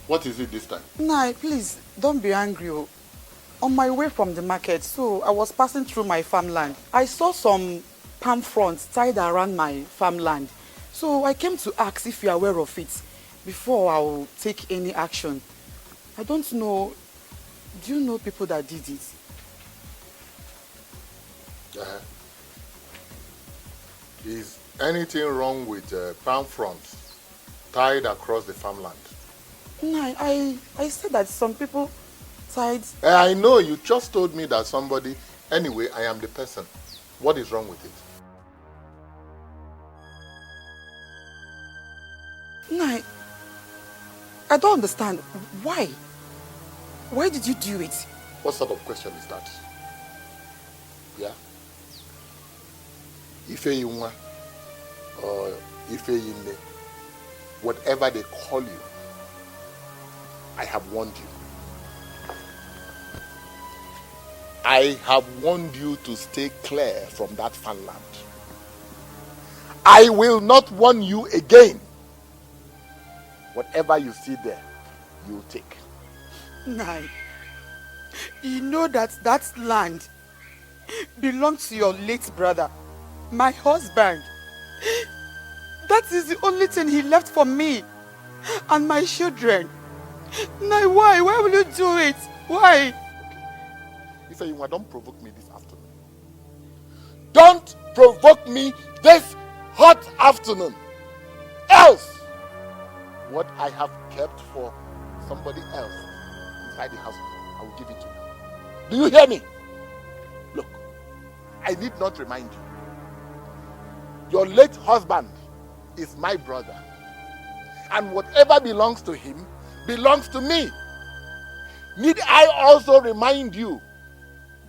What is it this time? Nah, please, don't be angry. On my way from the market, so I was passing through my farmland. I saw some palm fronds tied around my farmland. So I came to ask if you are aware of it before I will take any action. I don't know. Do you know people that did it? Is anything wrong with palm fronds tied across the farmland? No, I said that some people tied... I know, you just told me that somebody... Anyway, I am the person. What is wrong with it? No, I don't understand. Why? Why did you do it? What sort of question is that? Yeah? Ife Yunwa or Ife Yinde, whatever they call you, I have warned you. I have warned you to stay clear from that farmland. I will not warn you again. Whatever you see there, you take. Nai, you know that that land belongs to your late brother, my husband. That is the only thing he left for me and my children. Nai, why? Why will you do it? Why? You say you don't provoke me this afternoon. Don't provoke me this hot afternoon. Else, what I have kept for somebody else inside the house, I will give it to you. Do you hear me? Look, I need not remind you. Your late husband is my brother. And whatever belongs to him belongs to me. Need I also remind you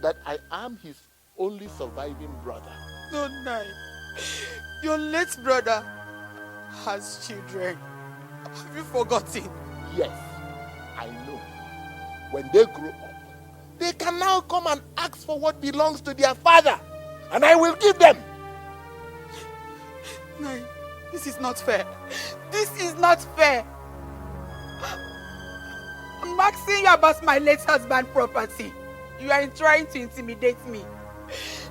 that I am his only surviving brother? No, Nai. Your late brother has children. Have you forgotten? Yes, I know. When they grow up, they can now come and ask for what belongs to their father, and I will give them. No, this is not fair. This is not fair. I'm asking you about my late husband's property. You are trying to intimidate me.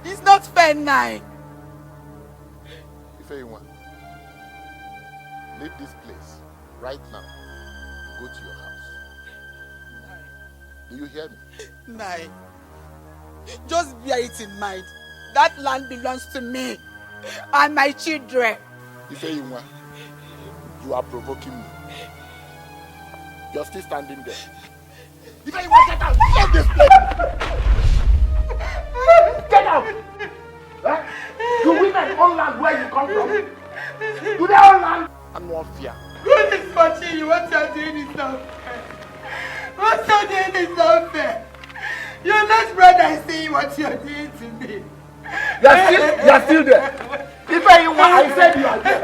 It's not fair, Nai. If you want, leave this place right now. Go to your house. Do you hear me? Nai, just bear it in mind. That land belongs to me and my children. If you want, you are provoking me. You're still standing there. If you want, get out! Leave this place! Get out! Huh? Do women own land where you come from? Do they own land? And more fear. God is watching you. What you're doing is not fair. What you're doing is not fair. Your last brother is seeing what you're doing to me. You're still there. If you want, I said you are there.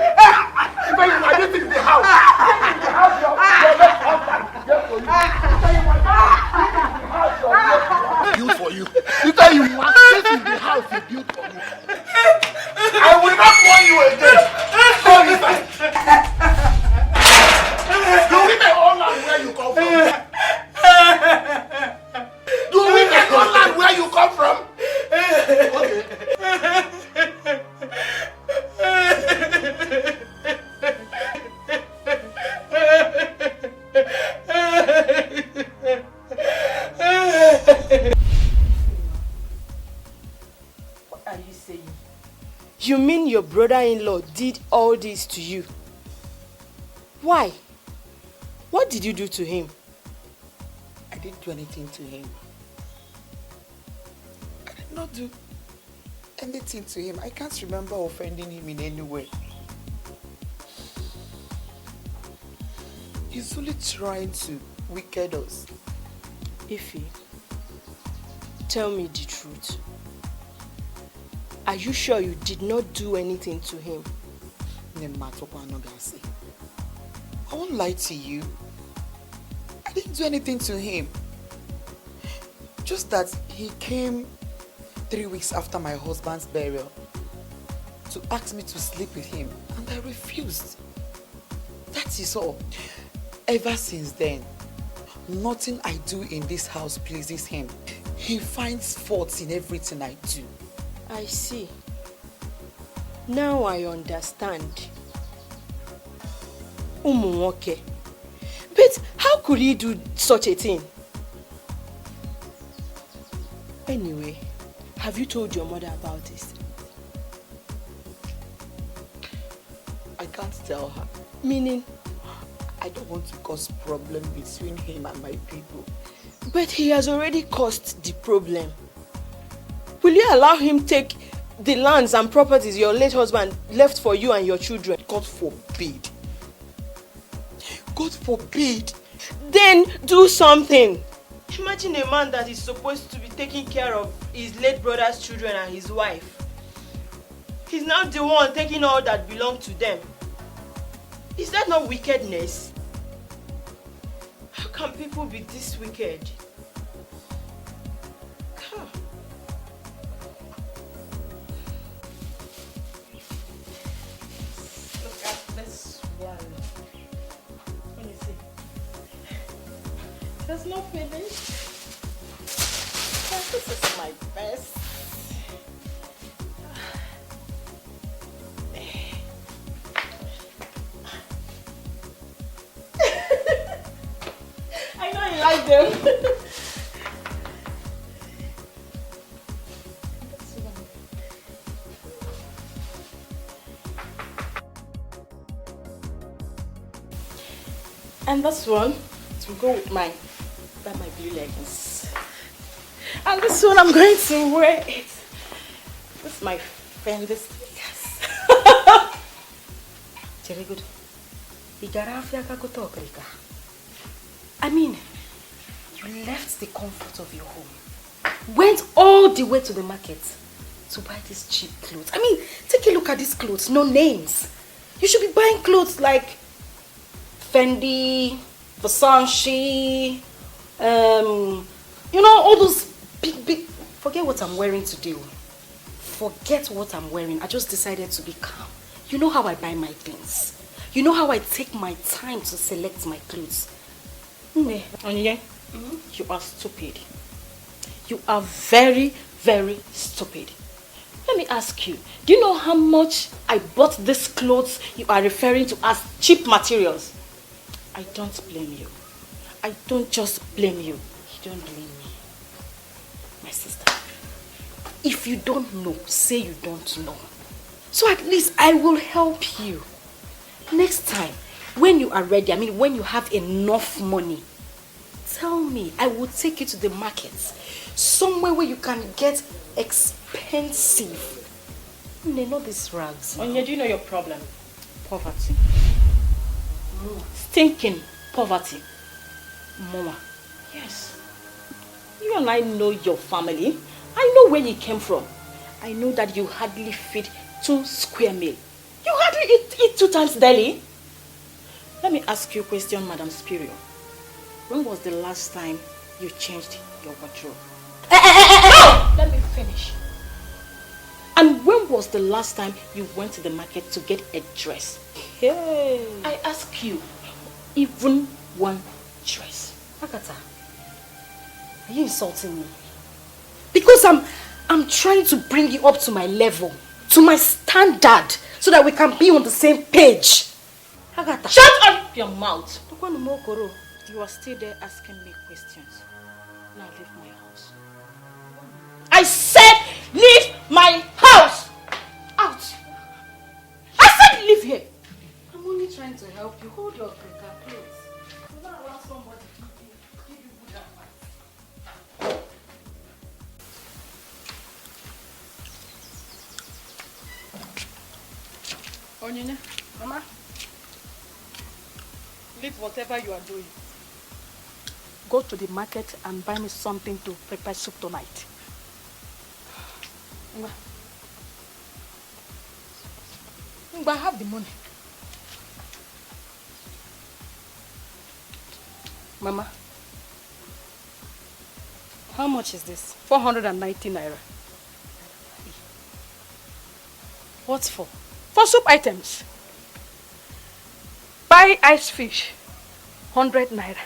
If you want, this is the house. This is the house your late husband gave for you. If you want, this is the house your late husband built for you. If you want, this is the house he built for you. I will not warn you again. Go inside. Do women own land where you come from? Do women own land where you come from? Okay. What are you saying? You mean your brother-in-law did all this to you? Why? What did you do to him? I didn't do anything to him. I did not do anything to him. I can't remember offending him in any way. He's only trying to wicked us. Ify, tell me the truth. Are you sure you did not do anything to him? I won't lie to you. I didn't do anything to him. Just that he came 3 weeks after my husband's burial to ask me to sleep with him, and I refused. That is all. Ever since then, nothing I do in this house pleases him. He finds faults in everything I do. I see. Now I understand. Umuwoke. But how could he do such a thing? Anyway, have you told your mother about this? I can't tell her. Meaning? I don't want to cause problem between him and my people. But he has already caused the problem. Will you allow him take the lands and properties your late husband left for you and your children? God forbid. God forbid. Then do something. Imagine a man that is supposed to be taking care of his late brother's children and his wife. He's now the one taking all that belonged to them. Is that not wickedness? How can people be this wicked? Huh. Look at this one. Let me see. That's not finished. This is my best. I know you like them. And this one, it will go with mine. That my blue leggings. And this one, I'm going to wear it. This is my Fendi sneakers. Very good. I mean, you left the comfort of your home, went all the way to the market to buy these cheap clothes. I mean, take a look at these clothes, no names. You should be buying clothes like Fendi, Versace, you know, all those big. Forget what I'm wearing today. Forget what I'm wearing. I just decided to be calm. You know how I buy my things. You know how I take my time to select my clothes. Onye, you are stupid. You are very, very stupid. Let me ask you, do you know how much I bought these clothes you are referring to as cheap materials? I don't blame you. I don't just blame you. You don't blame me. My sister, if you don't know, say you don't know. So at least I will help you. Next time, when you are ready, I mean when you have enough money, tell me. I will take you to the market. Somewhere where you can get expensive. Not these rags. Onya, do you know your problem? Poverty. Stinking poverty. Mama. Yes. You and I know your family. I know where you came from. I know that you hardly feed 2 square meal. You hardly eat 2 times daily. Let me ask you a question, Madam Superior. When was the last time you changed your wardrobe? No! Let me finish. And when was the last time you went to the market to get a dress? Hey. I ask you, even one dress. Akata, are you insulting me? Because I'm trying to bring you up to my level, to my standard, so that we can be on the same page. Agatha, shut up your mouth. You are still there asking me questions. Now leave my house. I said leave my house! Out! I said leave here! I'm only trying to help you. Hold your cricket, please. Do not allow somebody to give you good advice. Onyine, Mama, leave whatever you are doing. Go to the market and buy me something to prepare soup tonight. I have the money. Mama, how much is this? 490 naira. What for? For soup items. Buy ice fish, 100 naira.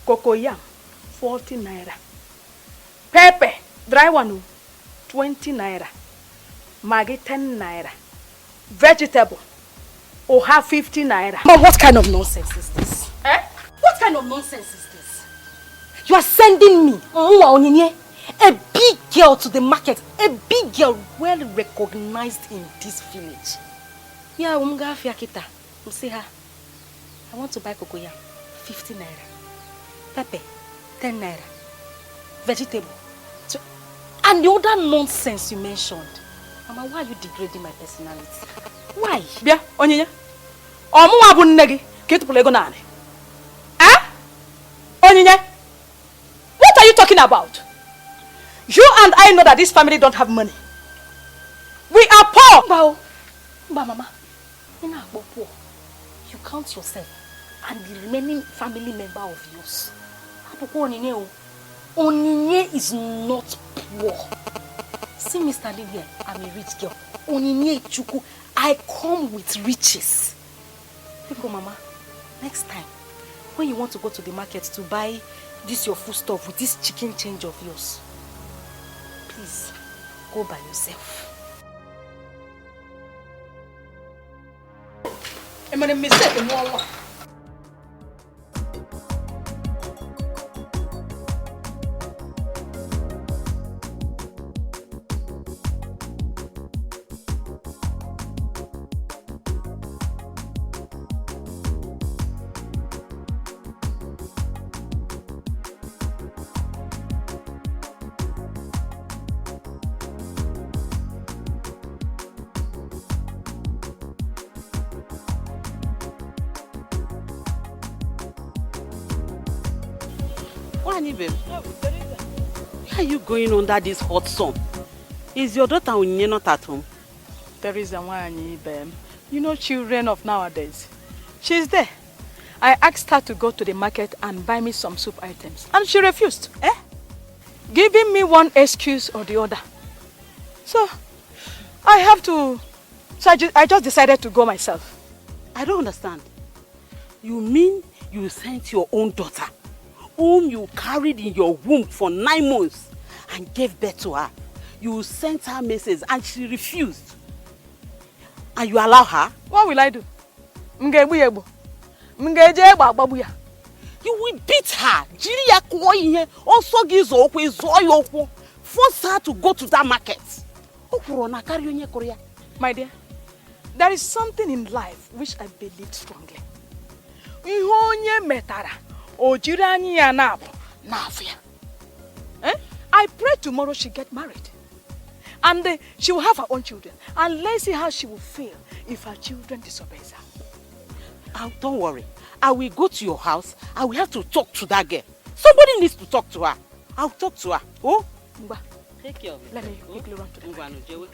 Cocoyam, 40 naira. Pepper, dry one, 20 naira. Maggi, 10 naira. Vegetable, oha, 50 naira. But what kind of nonsense is this? Eh? What kind of nonsense is this? You are sending me, a big girl to the market, a big girl well recognized in this village. Yeah, Fiakita, see her. I want to buy cocoyam, 50 naira. Pepper, 10 naira. Vegetable. And the other nonsense you mentioned. Mama, why are you degrading my personality? Why? Bia, Onyinye. Omu abu nnegi, ketu ego nani. Ah? Onyinye. What are you talking about? You and I know that this family don't have money. We are poor. Mama, you're not poor. You count yourself and the remaining family member of yours. Onyinye is not poor. See me standing here, I'm a rich girl. Onyinye Chuku, I come with riches. Go, Mama, next time, when you want to go to the market to buy this your food stuff with this chicken change of yours, please, go by yourself. I'm going to miss it. Babe, where are you going under this hot sun? Is your daughter Onyinye not at home? Teresa Wani, babe. You know children of nowadays. She's there. I asked her to go to the market and buy me some soup items. And she refused. Giving me one excuse or the other. So, I have to... So I just decided to go myself. I don't understand. You mean you sent your own daughter, whom you carried in your womb for 9 months and gave birth to her. You sent her message and she refused. And you allow her? What will I do? You will beat her. Force her to go to that market. My dear, there is something in life which I believe strongly. I pray tomorrow she get married. And she will have her own children. And let's see how she will feel if her children disobey her. Don't worry. I will go to your house. I will have to talk to that girl. Somebody needs to talk to her. I'll talk to her. Oh? Take care of it. Let me quickly run to the market.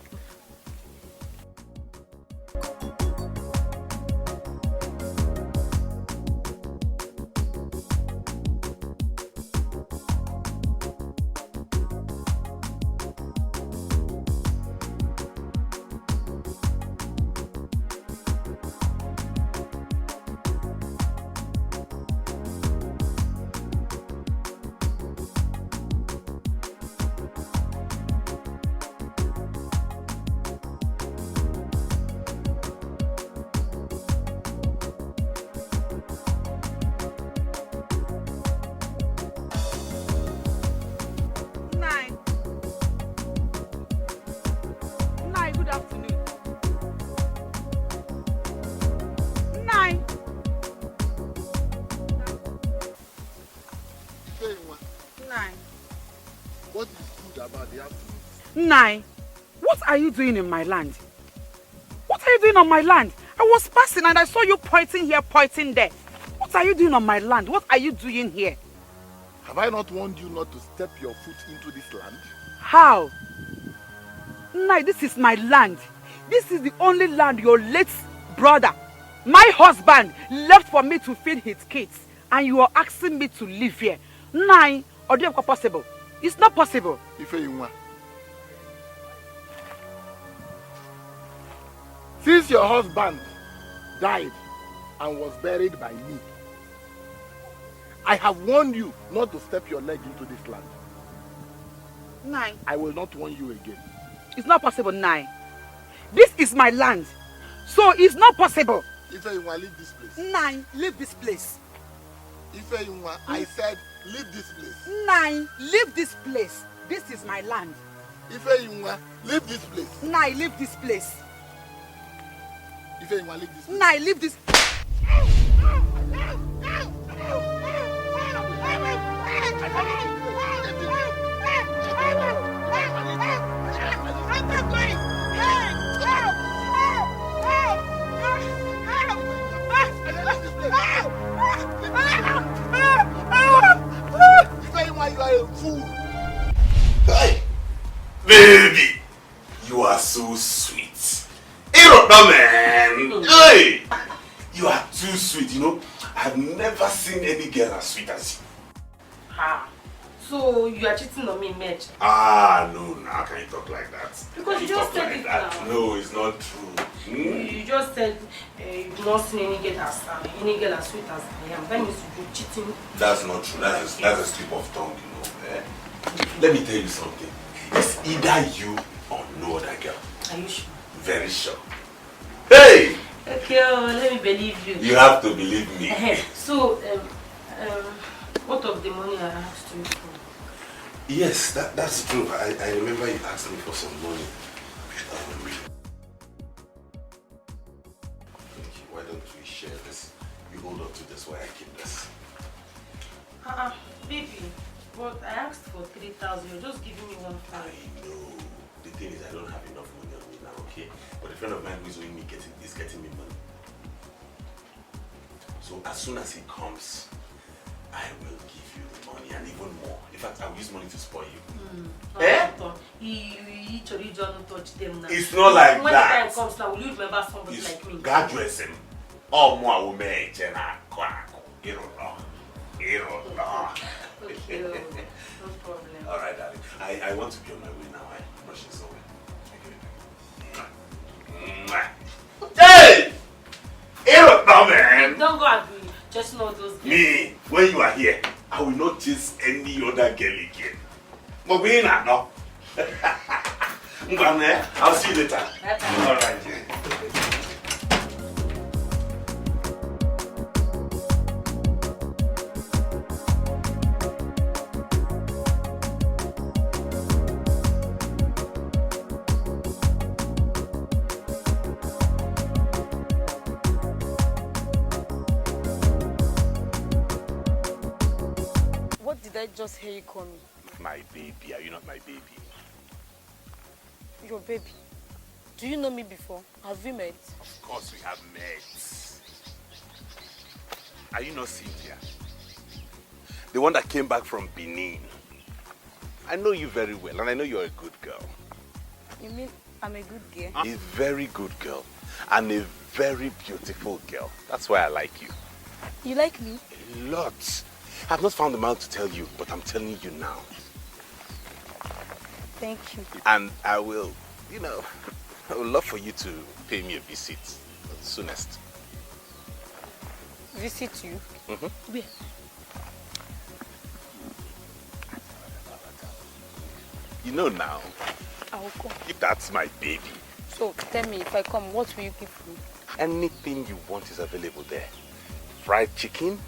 What is good about the afternoon? Nai, what are you doing in my land? What are you doing on my land? I was passing and I saw you pointing here, pointing there. What are you doing on my land? What are you doing here? Have I not warned you not to step your foot into this land? How? Nai, this is my land. This is the only land your late brother, my husband, left for me to feed his kids. And you are asking me to live here. Nai, or do you have possible? It's not possible. Since your husband died and was buried by me, I have warned you not to step your leg into this land. Nai. I will not warn you again. It's not possible, Nai. This is my land. So it's not possible. Ifeyinwa, leave this place. Nai, leave this place. Ifeyinwa, I said leave this place. Nai, leave this place. This is my land. Ifeyinwa, leave this place. Nai, leave this place. Ifeyinwa, leave this place. Nai, leave this. Ifeyinwa, you are a fool. Hey, baby, you are so sweet. Man, hey, you are too sweet. You know, I've never seen any girl as sweet as you. Ah, so you are cheating on me, Meg? Ah, no, how can you talk like that? Because you just said it now. No, it's not true. You just said you've not seen any girl as sweet as I am. That means you're cheating. That's not true. That's a slip of tongue, you know. Eh? Let me tell you something. It's either you or no other girl. Are you sure? Very sure. Hey! Okay, let me believe you. You have to believe me. So, what of the money I asked you for? Yes, that's true. I remember you asked me for some money. Why don't we share this? You hold on to this while I keep this. Baby, but I asked for 3,000. You're just giving me 1,500. I know. The thing is, I don't have enough money on me now, okay? But a friend of mine who is owing me is getting me money. So as soon as he comes, I will give you the money and even more. In fact, I will use money to spoil you. You don't touch them now. It's not like when that. When the time comes now, will you remember somebody like me? Graduates him. Oh, more will make it. You don't know. Okay, no problem. Alright, darling. I want to be on my way now. I'm rushing somewhere. Hey! Man! Don't go agree. Just know those girls. Me, when you are here, I will not chase any other girl again. But we not, no. I'll see you later. Alright. I just hear you call me? My baby, are you not my baby? Your baby? Do you know me before? Have we met? Of course we have met. Are you not Cynthia? The one that came back from Benin. I know you very well and I know you're a good girl. You mean I'm a good girl? A very good girl and a very beautiful girl. That's why I like you. You like me? A lot. I've not found the man to tell you, but I'm telling you now. Thank you. And I will, I would love for you to pay me a visit soonest. Visit you? Mm-hmm. Where? You know now. I will come. If that's my baby. So tell me, if I come, what will you give me? Anything you want is available there. Fried chicken,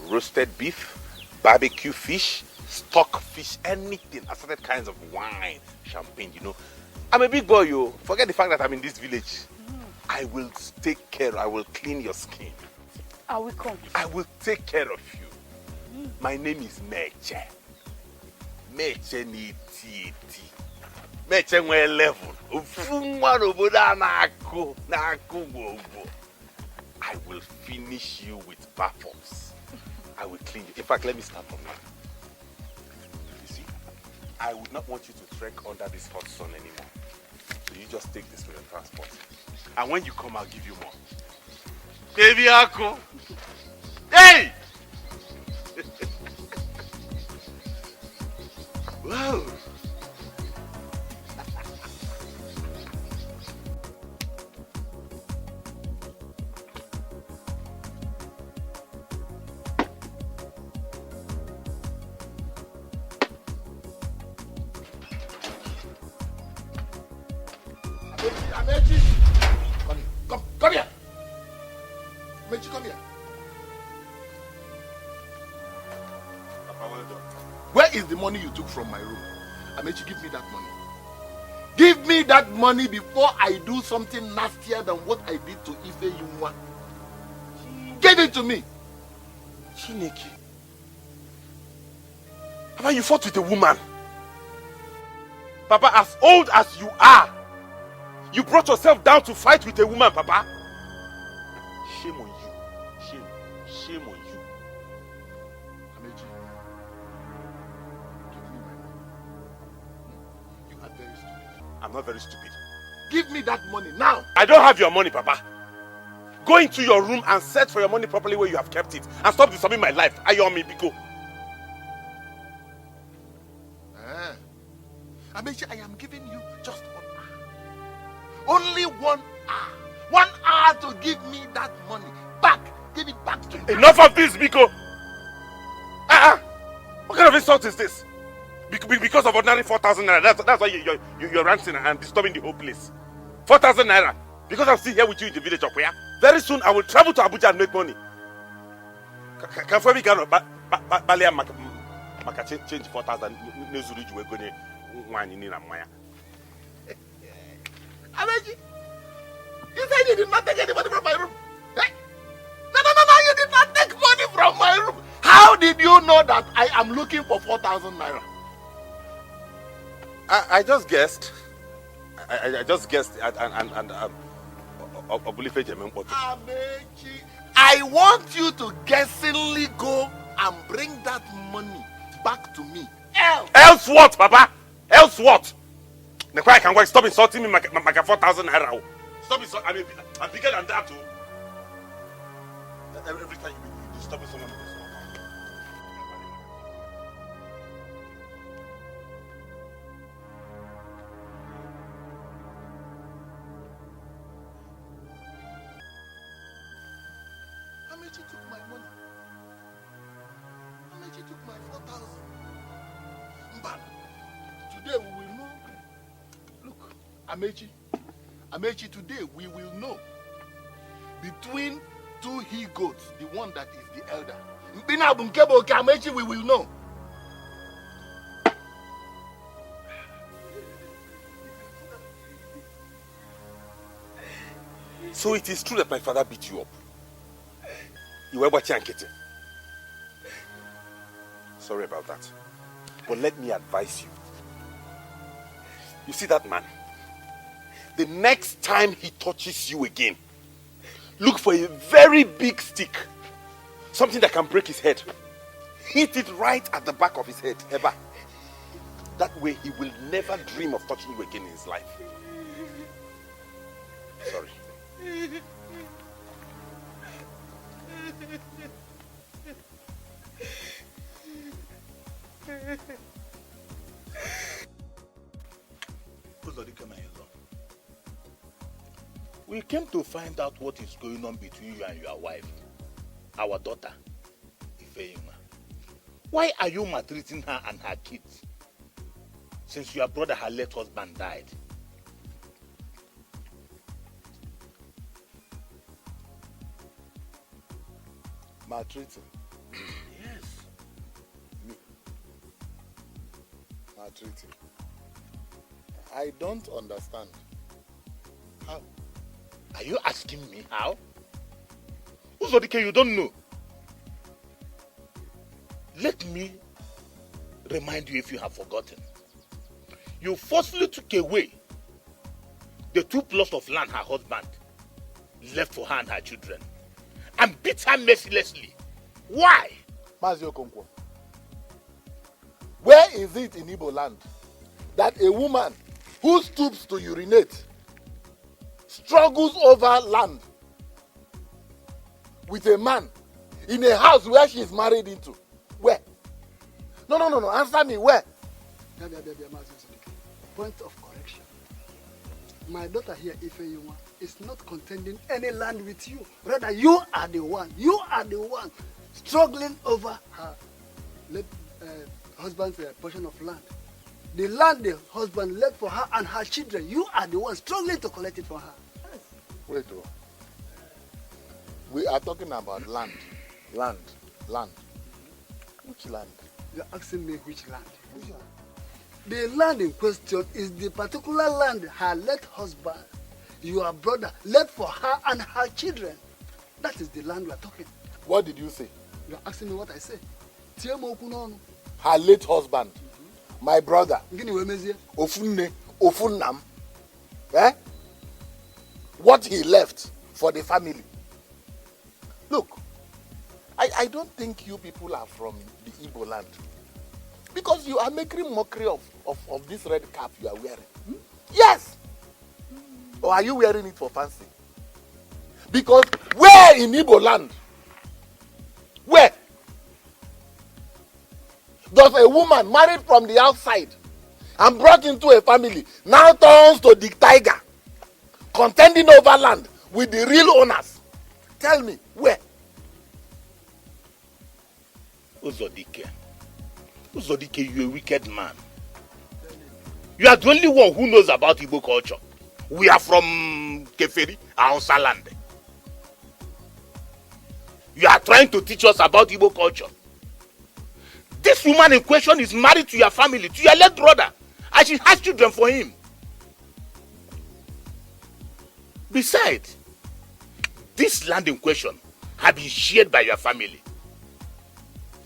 roasted beef, barbecue fish, stock fish, anything, assorted kinds of wine, champagne, I'm a big boy, yo. Forget the fact that I'm in this village. I will take care, I will clean your skin. I will come. I will take care of you. My name is Meche. Meche ni titi. Meche nwe level. I will finish you with performs. I will clean you. In fact, let me start from now. You see, I would not want you to trek under this hot sun anymore. So you just take this for your transport. And when you come, I'll give you more. Baby Ako! Hey! Wow! Amechi! Come here. Come here! Amechi, come here. Papa, well done. Where is the money you took from my room? Amechi, give me that money. Give me that money before I do something nastier than what I did to Ife Yunwa. Give it to me. Chineke. Papa, you fought with a woman. Papa, as old as you are, you brought yourself down to fight with a woman, Papa. Shame on you. Shame on you. Amechi, give me my money. You are very stupid. I'm not very stupid. Give me that money now. I don't have your money, Papa. Go into your room and search for your money properly where you have kept it. And stop disturbing my life. Ayomi Biko. Amechi, I am giving you just 1 hour. Only 1 hour. 1 hour to give me that money back. Give it back to me. Enough of this, Biko. What kind of insult is this? Because of ordinary 4,000 naira. That's why you're ranting and disturbing the whole place. 4,000 naira. Because I'm still here with you in the village of where? Very soon I will travel to Abuja and make money. Can we get Balia Maka change 4,000 Nezuru Juegone Wanini Maya? Amechi, you said you did not take any money from my room. No, you did not take money from my room. How did you know that I am looking for 4,000 naira? I just guessed. I just guessed and Amechi, I want you to guessingly go and bring that money back to me. Else what, Papa? Else what? The cry can work. Stop insulting me, Maka 4,000 naira. Stop insulting. I mean, I'm bigger than that too. Every time you disturb someone. Amechi took my money. Amechi took my 4,000. But today we will know. Look, Amechi, today we will know. Between 2 he-goats, the one that is the elder. Amechi, we will know. So it is true that my father beat you up. You were watching Kitty. Sorry about that. But let me advise you. You see that man? The next time he touches you again, look for a very big stick. Something that can break his head. Hit it right at the back of his head, ever. That way he will never dream of touching you again in his life. Sorry. We came to find out what is going on between you and your wife, our daughter, Ifeyinwa. Why are you maltreating her and her kids since your brother, her late husband, died? Maltreating? Yes. Me? Maltreating? I don't understand. How? Are you asking me how? Uzodike, you don't know. Let me remind you if you have forgotten. You forcefully took away the 2 plots of land her husband left for her and her children and beat her mercilessly. Why? Mazi Okonkwo, where is it in Igbo land that a woman who stoops to urinate struggles over land with a man in a house where she is married into? Where? No. Answer me, where? Point of correction. My daughter here, Ifeyinwa, is not contending any land with you. Rather, you are the one struggling over her late husband's portion of land. The land the husband left for her and her children, you are the one struggling to collect it for her. Wait, oh. We are talking about land. Land. Which land? You're asking me which land? The land in question is the particular land her late husband, your brother, left for her and her children. That is the land we are talking. What did you say? You're asking me what I say. Her late husband, my brother, Ofunne, Ofunnam, what he left for the family. Look, I don't think you people are from the Igbo land. Because you are making mockery of this red cap you are wearing. Yes! Or are you wearing it for fancy? Because where in Igbo land? Where? Does a woman married from the outside and brought into a family now turns to the tiger, contending over land with the real owners? Tell me, where? Uzodike, you're a wicked man. You are the only one who knows about Igbo culture. We are from Keferi, Hausa land. You are trying to teach us about Igbo culture. This woman in question is married to your family, to your late brother, and she has children for him. Besides, this land in question has been shared by your family.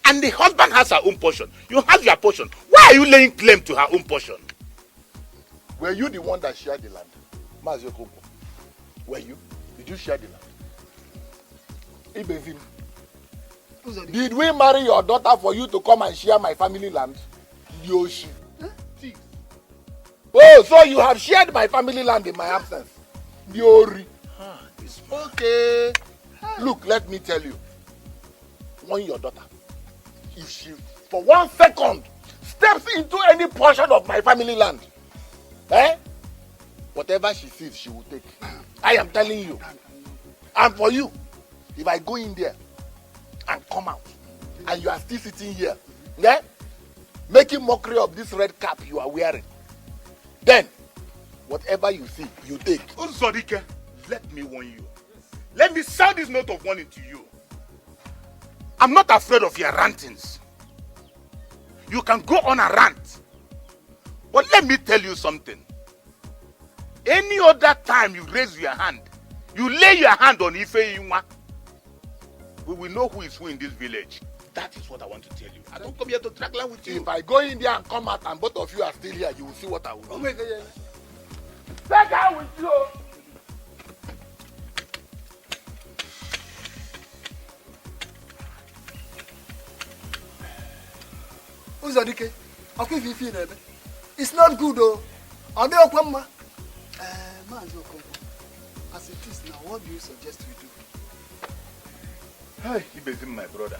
And the husband has her own portion. You have your portion. Why are you laying claim to her own portion? Were you the one that shared the land? Mazio Koko. Were you? Did you share the land? Ibezim. Did we marry your daughter for you to come and share my family land? Yoshi. Huh? Oh, so you have shared my family land in my absence? Yori. It's okay. Look, let me tell you. Want your daughter. If she, for 1 second, steps into any portion of my family land, whatever she sees, she will take. I am telling you. And for you, if I go in there and come out, and you are still sitting here, making mockery of this red cap you are wearing, then, whatever you see, you take. Uzodike, let me warn you. Let me sound this note of warning to you. I'm not afraid of your rantings. You can go on a rant. But let me tell you something. Any other time you raise your hand, you lay your hand on Ife Iwa, we will know who is who in this village. That is what I want to tell you. I don't come here to drag line with you. If I go in there and come out and both of you are still here, you will see what I will do. Drag out with you. Uzodike, it's not good though. Are they open? As it is now, what do you suggest we do? Hey, Ibezim, my brother.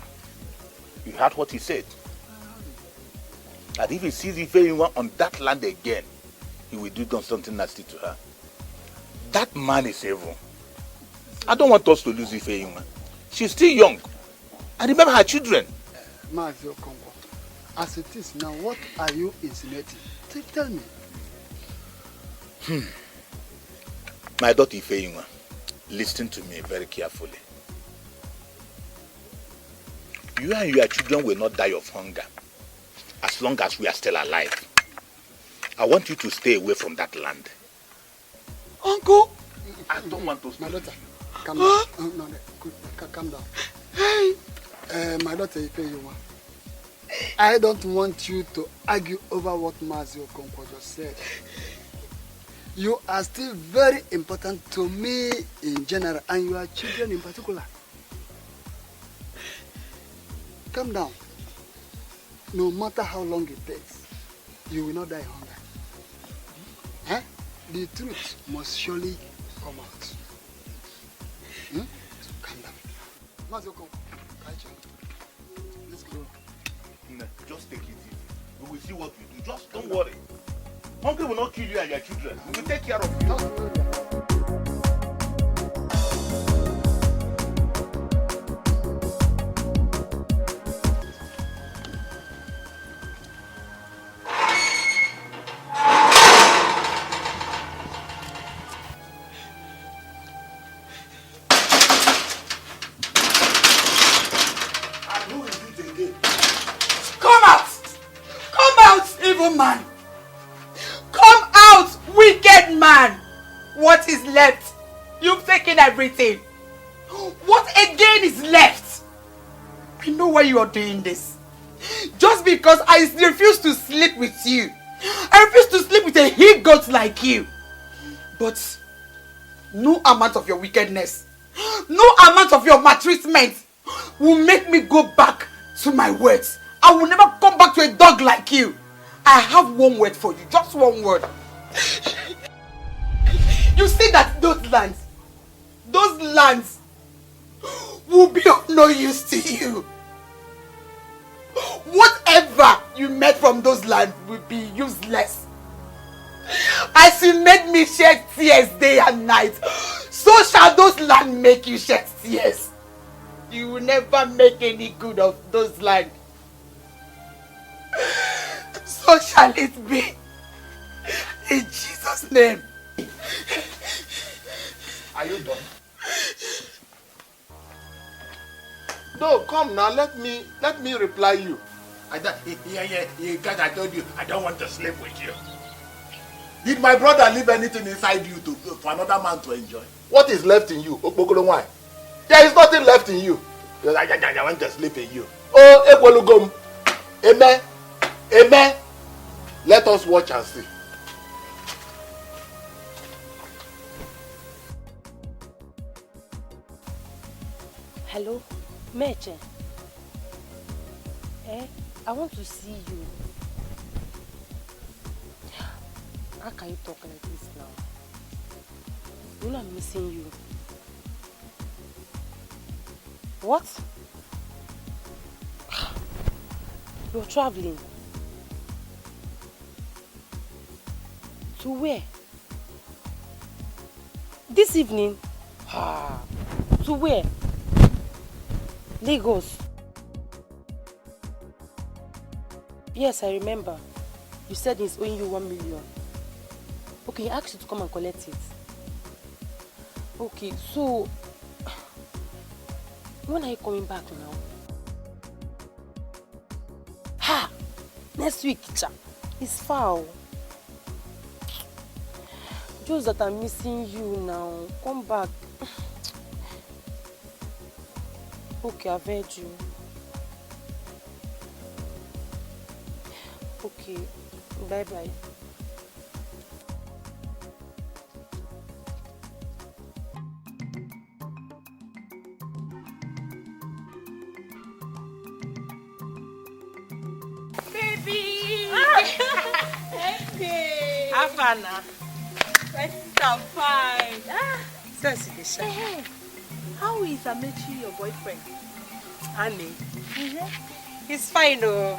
You heard what he said. And if he sees Ife on that land again, he will do something nasty to her. That man is evil. I don't want us to lose Ife. She's still young. And remember her children. As it is now, what are you insinuating? Tell me. My daughter Ifeyinwa, listen to me very carefully. You and your children will not die of hunger as long as we are still alive. I want you to stay away from that land. Uncle! I don't want to. My daughter, calm down. No, calm down. Hey! My daughter Ifeyinwa, I don't want you to argue over what Mazio Okonkwo just said. You are still very important to me in general and your children in particular. Calm down. No matter how long it takes, you will not die hunger. The truth must surely come out. So calm down. Mazio Okonkwo, let's go. Just take it easy. We will see what we do. Just don't worry. Hunger will not kill you and your children. We will take care of you. Come out! Come out, evil man! Come out, wicked man! What is left? You've taken everything. What again is left? I know why you are doing this. Just because I refuse to sleep with you. I refuse to sleep with a he-goat like you. But no amount of your wickedness, no amount of your maltreatment will make me go back to my words. I will never come back to a dog like you. I have one word for you, just one word. You see that those lands will be of no use to you. Whatever you made from those lands will be useless. As you made me shed tears day and night, so shall those lands make you shed tears. You will never make any good of those lands. So shall it be. In Jesus' name. Are you done? No, come now, let me reply you. Guys, I told you, I don't want to sleep with you. Did my brother leave anything inside you for another man to enjoy? What is left in you? Why? There is nothing left in you. I want to sleep with you. Oh, Ekwolugom. Amen. Amen. Let us watch and see. Hello, Meche. I want to see you. How can you talk like this now? You know I'm missing you. What? You're traveling. To where? This evening? To where? Lagos. Yes, I remember. You said he's owing you 1 million. Okay, he asked you to come and collect it. Okay, so when are you coming back now? Next week, cha. It's far. Just that I'm missing you now. Come back. Okay, I've heard you. Okay, bye-bye. Baby! Okay. Havana. I'm fine. Hey, how is Amechi, your boyfriend? Annie. He's fine though.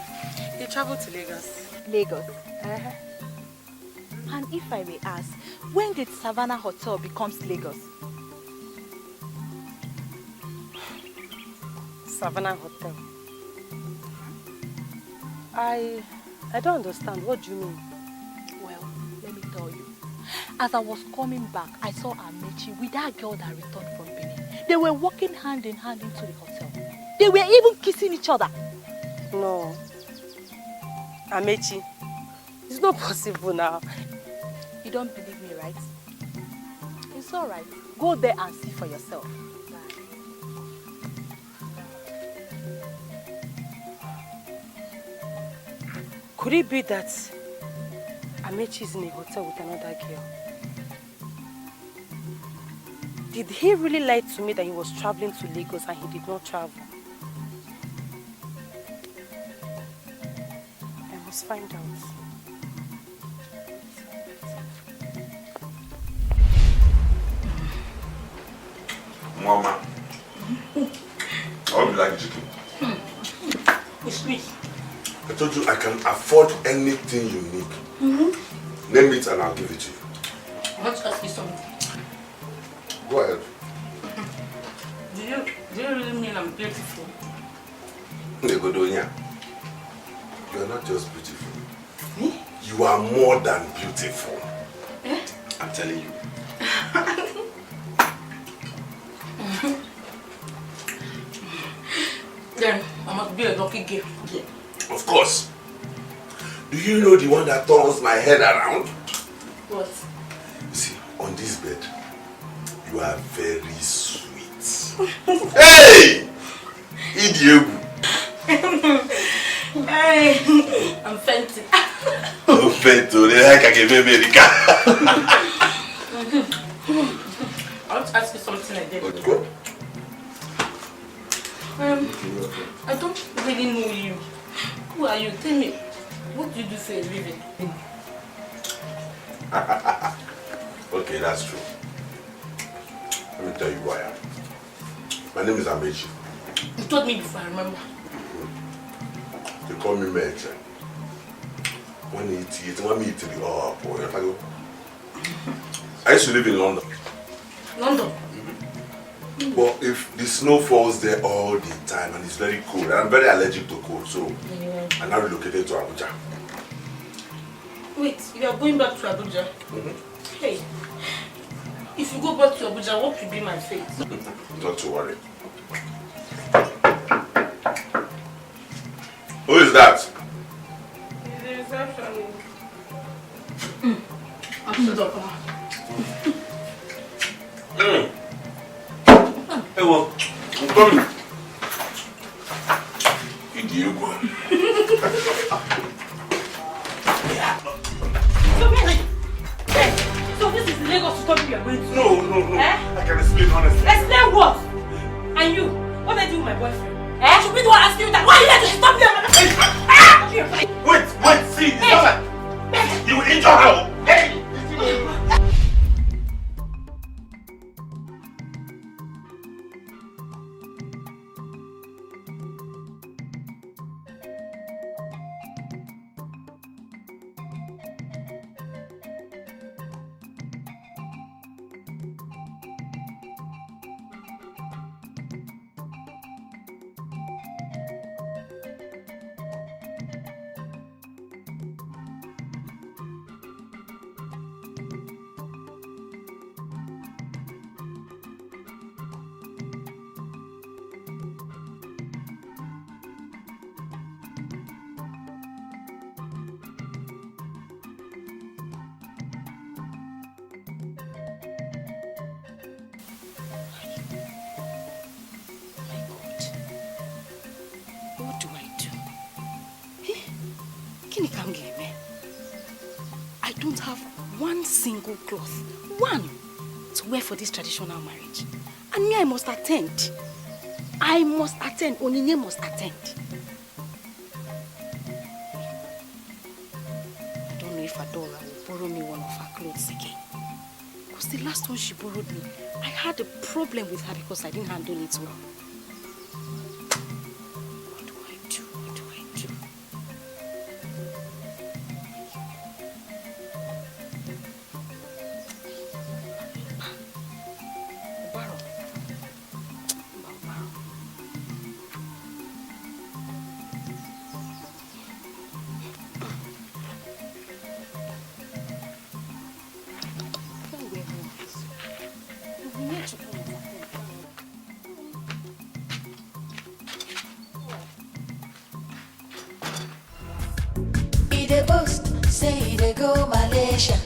He traveled to Lagos. Lagos. And if I may ask, when did Savannah Hotel becomes Lagos? Savannah Hotel. I don't understand. What do you mean? Well, let me tell you. As I was coming back, I saw Amechi with that girl that returned from Benin. They were walking hand in hand into the hotel. They were even kissing each other. No. Amechi, it's not possible now. You don't believe me, right? It's all right. Go there and see for yourself. Could it be that Amechi is in a hotel with another girl? Did he really lie to me that he was traveling to Lagos and he did not travel? I must find out. Mama, I hope you like chicken. It's sweet. I told you I can afford anything you need. Name it and I'll give it to you. I want to ask you something. Go ahead. Do you really mean I'm beautiful? Negodonia, you are not just beautiful. Me? You are more than beautiful. Eh? I'm telling you. Then I must be a lucky girl. Of course. Do you know the one that turns my head around? What? You see, on this bed, you are very sweet. Hey! Idiegu. Hey, I'm fancy. I'm fancy. They like I give America. I want to ask you something again. Okay. I don't really know you. Who are you? Tell me. What do you do for a living? Okay, that's true. Let me tell you who I am. My name is Amechi. You told me before, I remember. They call me Meche. When you eat it, when you eat it, oh boy, if I go. I used to live in London. London? But if the snow falls there all the time and it's very cold, and I'm very allergic to cold, so I now relocated to Abuja. Wait, you are going back to Abuja? Hey, if you go back to Abuja, what will be my fate? Not to worry. Who is that? It's the reception. I'm so done. Hey, well, I'm coming. Idiot. So this is the Lagos story you are going to? No. I can explain honestly. Explain what? And you? What I do with my boyfriend? Should be the one asking you that? Why are you there to stop me? Wait, see, it's not like you will injure her. Hey! I don't have one single cloth, one, to wear for this traditional marriage. And me, I must attend. Onine must attend. I don't know if Adora will borrow me one of her clothes again. Because the last one she borrowed me, I had a problem with her because I didn't handle it well. What do I do? They boast, say they go Malaysia.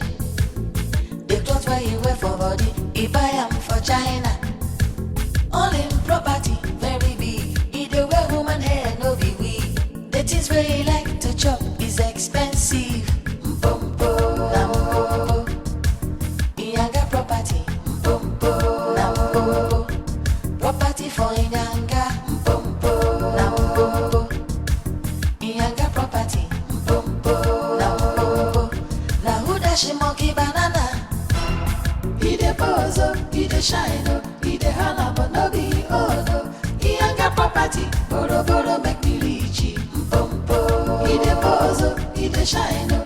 The clothes where you wear for body, if I am for China. All in property, very big. Either wear woman hair, no be we. The things where you like to chop is expensive. Mpompo, nampo. Inyanga property, mpompo, nampo. Property for Inyanga, mpompo, nampo. Inyanga property. She monkey banana. He de pose, he de shine, he de hana, but no be oh no. He ain't got property, boro make me rich. He de pose, he de shine.